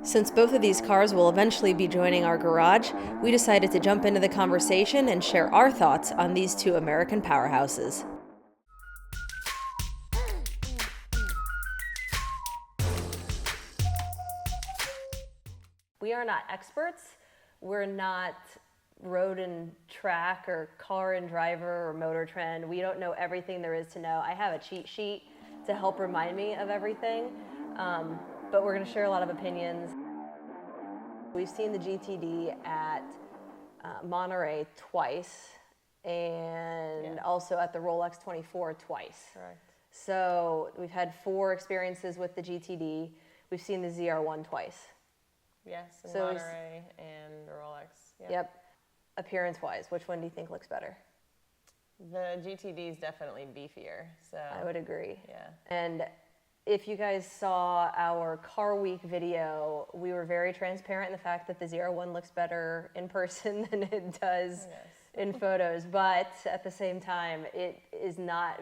Since both of these cars will eventually be joining our garage, we decided to jump into the conversation and share our thoughts on these two American powerhouses. We are not experts. We're not road and track or car and driver or motor trend. We don't know everything there is to know. I have a cheat sheet to help remind me of everything, but we're going to share a lot of opinions. We've seen the GTD at Monterey twice and also at the Rolex 24 twice. Correct. So we've had 4 experiences with the GTD. We've seen the ZR1 twice. Yes, and So Monterey and Rolex. Yep. Appearance-wise, which one do you think looks better? The GTD is definitely beefier. So I would agree. Yeah. And if you guys saw our Car Week video, we were very transparent in the fact that the ZR1 looks better in person than it does in photos. But at the same time, it is not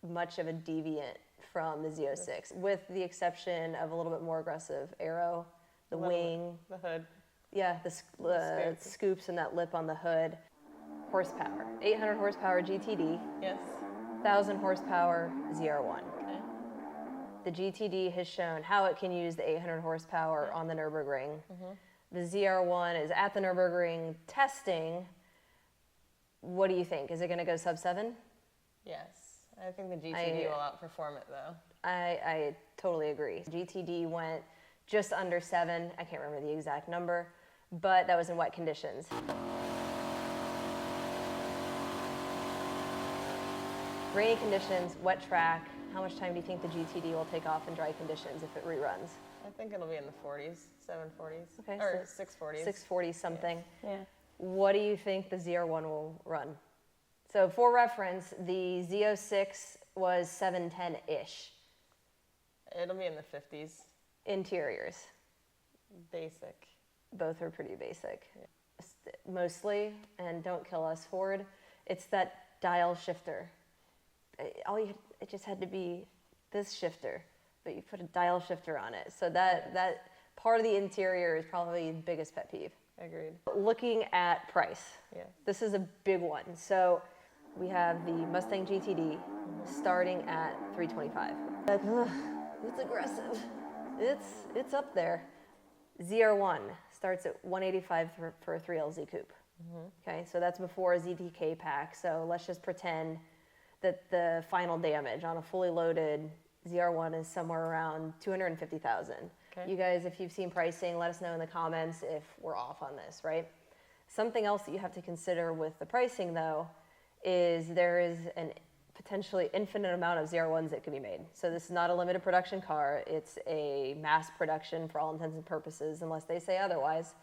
much of a deviant from the Z06, with the exception of a little bit more aggressive aero, the wing, the hood. Yeah, the scoops and that lip on the hood. Horsepower, 800 horsepower GTD. Yes. 1,000 horsepower ZR1. Okay. The GTD has shown how it can use the 800 horsepower on the Nürburgring. The ZR1 is at the Nürburgring testing. What do you think? Is it going to go sub 7? Yes. I think the GTD will outperform it, though. I totally agree. GTD went just under 7. I can't remember the exact number, but that was in wet conditions. Rainy conditions, wet track. How much time do you think the GTD will take off in dry conditions if it reruns? I think it'll be in the 40s, 740s, Okay, or so 640s. 640 something. Yeah. What do you think the ZR1 will run? So for reference, the Z06 was 710-ish. It'll be in the 50s. Interiors, Basic. both are pretty basic. Mostly, and don't kill us, Ford, it's that dial shifter. It just had to be this shifter, but you put a dial shifter on it. So that part of the interior is probably the biggest pet peeve. Agreed. Looking at price, this is a big one. So we have the Mustang GTD starting at $325. It's aggressive. It's up there. ZR1 starts at $185 for a 3LZ coupe. Okay, so that's before a ZTK pack. So let's just pretend that the final damage on a fully loaded ZR1 is somewhere around $250,000. Okay. You guys, if you've seen pricing, let us know in the comments if we're off on this, right? Something else that you have to consider with the pricing, though, is there is an potentially infinite amount of ZR1s that can be made. So this is not a limited production car. It's a mass production for all intents and purposes, unless they say otherwise.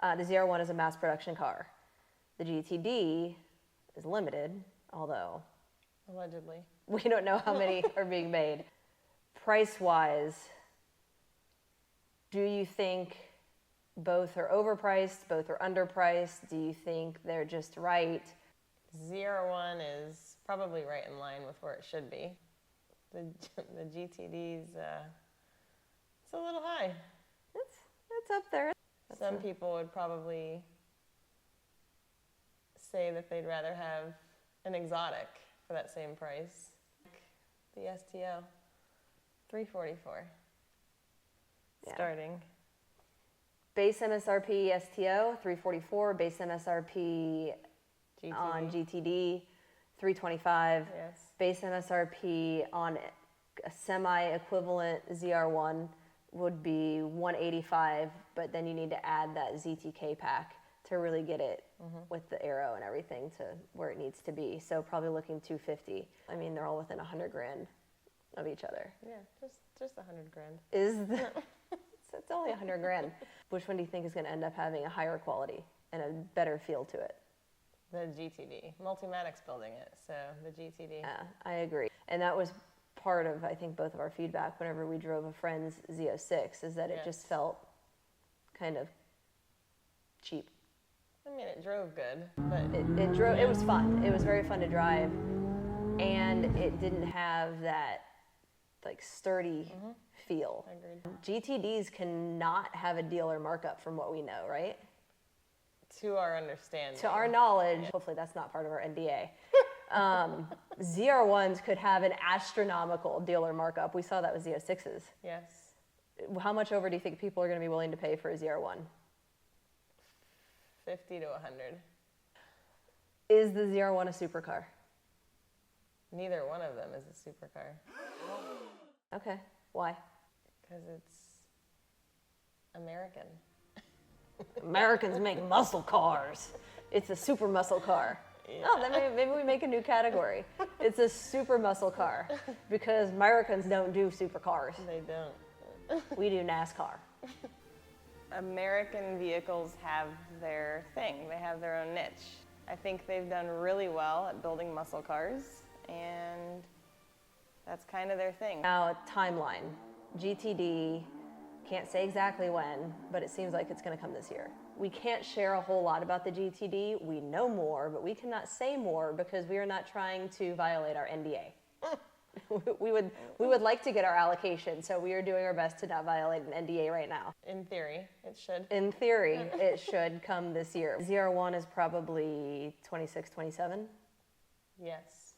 The ZR1 is a mass production car. The GTD is limited, although Allegedly. we don't know how many are being made. Price-wise, do you think both are overpriced, both are underpriced? Do you think they're just right? ZR1 is probably right in line with where it should be. The GTD's, it's a little high. It's up there. Some people would probably say that they'd rather have an exotic for that same price. The STO, $344 starting. Base MSRP STO, $344. Base MSRP GTD. on GTD, $325. Yes. Base MSRP on a semi-equivalent ZR1 would be $185, but then you need to add that ZTK pack to really get it with the aero and everything to where it needs to be. So probably looking $250. I mean, they're all within $100,000 of each other. Yeah, just $100,000. It's only $100,000. Which one do you think is going to end up having a higher quality and a better feel to it? The GTD. Multimatic's building it, so the GTD. Yeah, I agree. And that was part of, I think, both of our feedback whenever we drove a friend's Z06, is that it just felt kind of cheap. I mean, it drove good, but it was fun. It was very fun to drive, and it didn't have that like sturdy feel. Agreed. GTDs cannot have a dealer markup from what we know, right? To our understanding. To our knowledge, hopefully that's not part of our NDA. ZR1s could have an astronomical dealer markup. We saw that with Z06s. Yes. How much over do you think people are going to be willing to pay for a ZR1? 50 to 100. Is the ZR1 a supercar? Neither one of them is a supercar. Okay, why? Because it's American. Americans make muscle cars. It's a super muscle car. Yeah. Oh, then maybe we make a new category. It's a super muscle car because Americans don't do supercars. They don't. We do NASCAR. American vehicles have their thing. They have their own niche. I think they've done really well at building muscle cars, and that's kind of their thing. Now, timeline. GTD, can't say exactly when, but it seems like it's going to come this year. We can't share a whole lot about the GTD. We know more, but we cannot say more because we are not trying to violate our NDA. we would like to get our allocation, so we are doing our best to not violate an NDA right now. In theory, it should. In theory, it should come this year. ZR1 is probably 26, 27. Yes.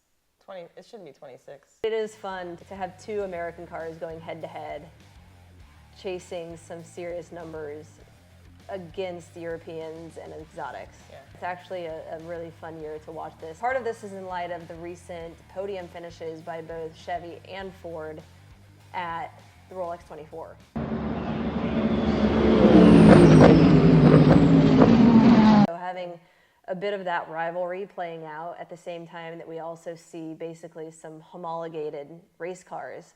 20. It should be 26. It is fun to have two American cars going head to head, chasing some serious numbers against Europeans and exotics. Yeah. It's actually a really fun year to watch this. Part of this is in light of the recent podium finishes by both Chevy and Ford at the Rolex 24. So having a bit of that rivalry playing out at the same time that we also see basically some homologated race cars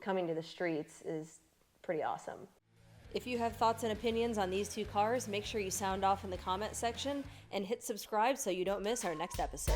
coming to the streets is pretty awesome. If you have thoughts and opinions on these two cars, make sure you sound off in the comment section and hit subscribe so you don't miss our next episode.